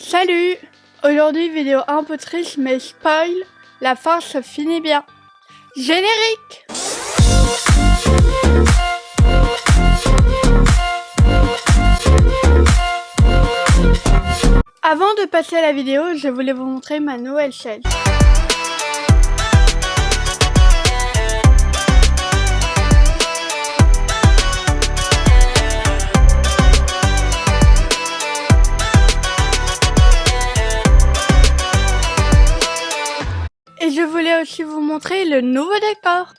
Salut! Aujourd'hui, vidéo un peu triste mais spoil, la fin se finit bien. Générique! Avant de passer à la vidéo, je voulais vous montrer ma nouvelle chaîne. Et je voulais aussi vous montrer le nouveau décor.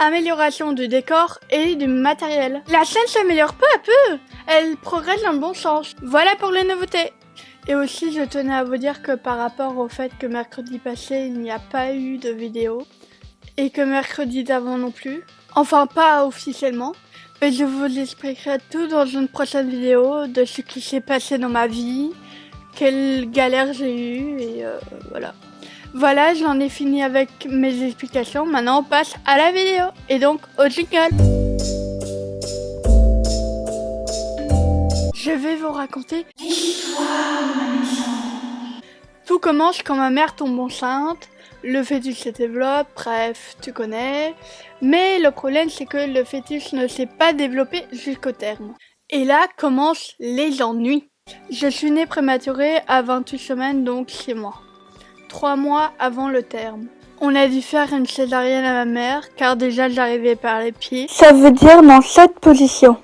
Amélioration du décor et du matériel. La chaîne s'améliore peu à peu. Elle progresse dans le bon sens. Voilà pour les nouveautés. Et aussi, je tenais à vous dire que par rapport au fait que mercredi passé, il n'y a pas eu de vidéo. Et que mercredi d'avant non plus. Enfin, pas officiellement. Mais je vous expliquerai tout dans une prochaine vidéo de ce qui s'est passé dans ma vie. Quelle galère j'ai eue et voilà. Voilà, j'en ai fini avec mes explications. Maintenant, on passe à la vidéo. Et donc, au jingle. Je vais vous raconter l'histoire de ma naissance. Tout commence quand ma mère tombe enceinte. Le fœtus se développe, bref, tu connais. Mais le problème, c'est que le fœtus ne s'est pas développé jusqu'au terme. Et là commencent les ennuis. Je suis née prématurée à 28 semaines, donc 6 mois. 3 mois avant le terme. On a dû faire une césarienne à ma mère, car déjà j'arrivais par les pieds. Ça veut dire dans cette position.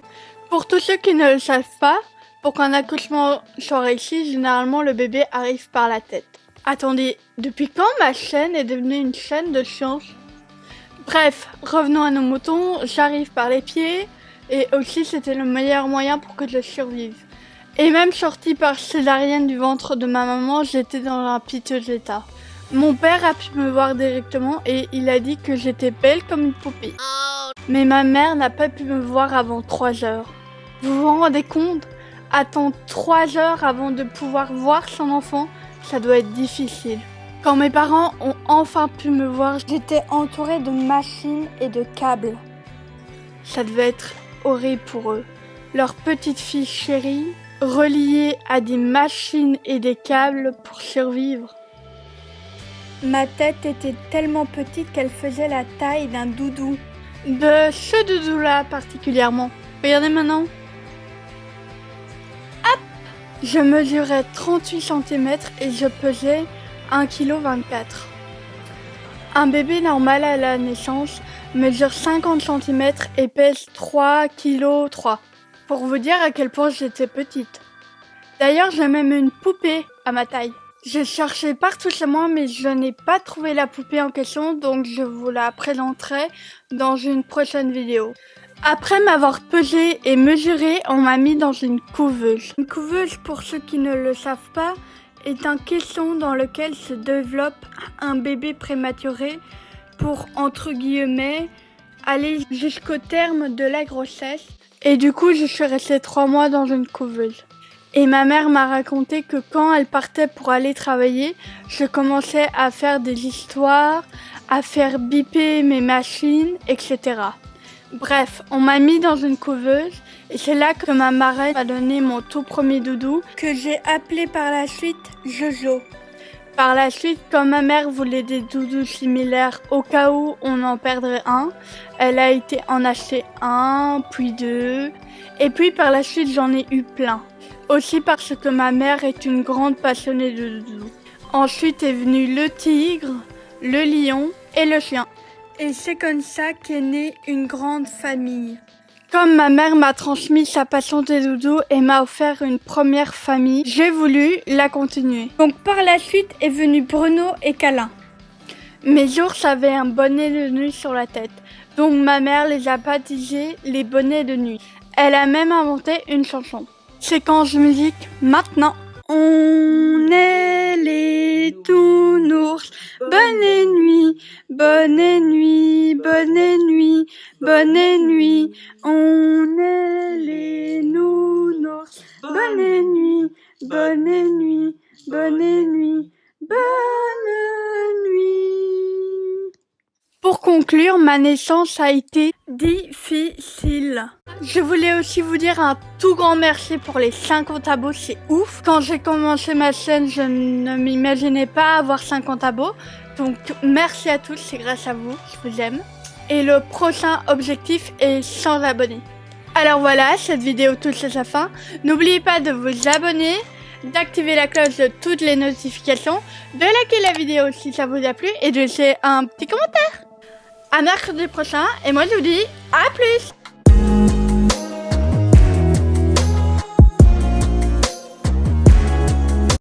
Pour tous ceux qui ne le savent pas, pour qu'un accouchement soit réussi, généralement le bébé arrive par la tête. Attendez, depuis quand ma chaîne est devenue une chaîne de science? Bref, revenons à nos moutons, j'arrive par les pieds, et aussi c'était le meilleur moyen pour que je survive. Et même sortie par césarienne du ventre de ma maman, j'étais dans un piteux état. Mon père a pu me voir directement et il a dit que j'étais belle comme une poupée. Mais ma mère n'a pas pu me voir avant 3 heures. Vous vous rendez compte? Attendre 3 heures avant de pouvoir voir son enfant, ça doit être difficile. Quand mes parents ont enfin pu me voir, j'étais entourée de machines et de câbles. Ça devait être horrible pour eux. Leur petite fille chérie, reliée à des machines et des câbles pour survivre. Ma tête était tellement petite qu'elle faisait la taille d'un doudou. De ce doudou-là particulièrement. Regardez maintenant. Hop! Je mesurais 38 cm et je pesais 1,24 kg. Un bébé normal à la naissance mesure 50 cm et pèse 3,3 kg. Pour vous dire à quel point j'étais petite. D'ailleurs, j'ai même une poupée à ma taille. J'ai cherché partout chez moi, mais je n'ai pas trouvé la poupée en question, donc je vous la présenterai dans une prochaine vidéo. Après m'avoir pesé et mesuré, on m'a mis dans une couveuse. Une couveuse, pour ceux qui ne le savent pas, est un caisson dans lequel se développe un bébé prématuré pour, entre guillemets, aller jusqu'au terme de la grossesse. Et du coup, je suis restée 3 mois dans une couveuse. Et ma mère m'a raconté que quand elle partait pour aller travailler, je commençais à faire des histoires, à faire biper mes machines, etc. Bref, on m'a mis dans une couveuse et c'est là que ma marraine m'a donné mon tout premier doudou que j'ai appelé par la suite Jojo. Par la suite, comme ma mère voulait des doudous similaires au cas où on en perdrait un, elle a été en acheter un, puis 2, et puis par la suite j'en ai eu plein. Aussi parce que ma mère est une grande passionnée de doudous. Ensuite est venu le tigre, le lion et le chien. Et c'est comme ça qu'est née une grande famille. Comme ma mère m'a transmis sa passion des doudous et m'a offert une première famille, j'ai voulu la continuer. Donc par la suite est venu Bruno et Câlin. Mes ours avaient un bonnet de nuit sur la tête, donc ma mère les a baptisés les bonnets de nuit. Elle a même inventé une chanson. Séquence musique maintenant. On est les tounours, bonne nuit, bonne nuit, bonne nuit, bonne nuit, on est les nounours. Bonne nuit, bonne nuit, bonne nuit, bonne nuit. Pour conclure, ma naissance a été difficile. Je voulais aussi vous dire un tout grand merci pour les 50 abos, c'est ouf. Quand j'ai commencé ma chaîne, je ne m'imaginais pas avoir 50 abos. Donc merci à tous, c'est grâce à vous, je vous aime. Et le prochain objectif est 100 abonnés. Alors voilà, cette vidéo touche à sa fin. N'oubliez pas de vous abonner, d'activer la cloche de toutes les notifications, de liker la vidéo si ça vous a plu et de laisser un petit commentaire. À mercredi prochain et moi je vous dis à plus.